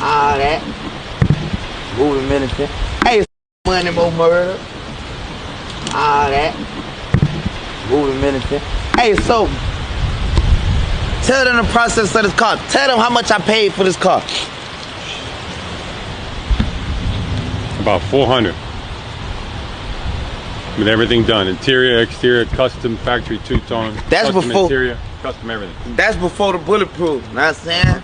All that. Moving ministry. Hey, money, more murder. All that. Moving ministry. Hey, so tell them the process of this car. Tell them how much I paid for this car. About 400. With everything done, interior, exterior, custom factory two-tone. That's custom before interior, custom everything. That's before the bulletproof. Know what I'm saying?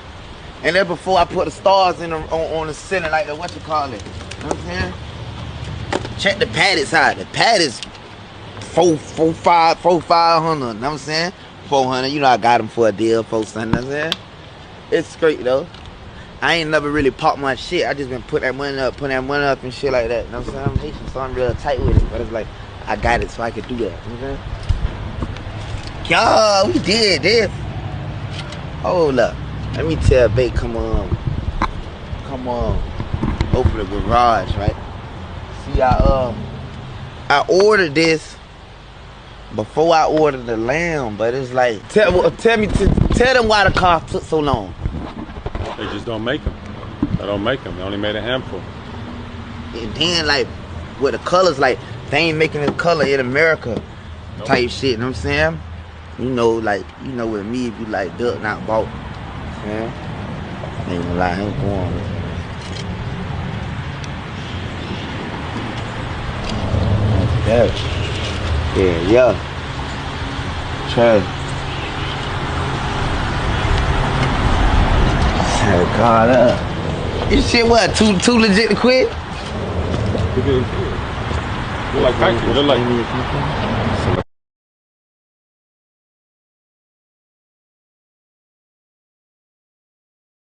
And then before I put the stars in on the center, like the what you call it. Know what I'm saying? Check the pad side. The pad is 500. Know what I'm saying? 400. You know I got them for a deal, 400. Know what I'm saying? It's straight though. I ain't never really popped my shit. I just been putting that money up and shit like that. You know what I'm saying? I'm Haitian, so I'm real tight with it. But it's like, I got it so I could do that. You know what I'm saying? Y'all, we did this. Hold up. Let me tell Babe, come on. Open the garage, right? See, I ordered this before I ordered the lamb, but it's like, tell them why the car took so long. They just don't make them. They don't make them. They only made a handful. And then like with the colors, like they ain't making the color in America type shit. You know what I'm saying? You know, like with me, if you like built not bought. Yeah. Ain't gonna lie, I ain't going with it. Yeah. Trash. God up. This shit what? Too legit to quit? They're like factory. They're like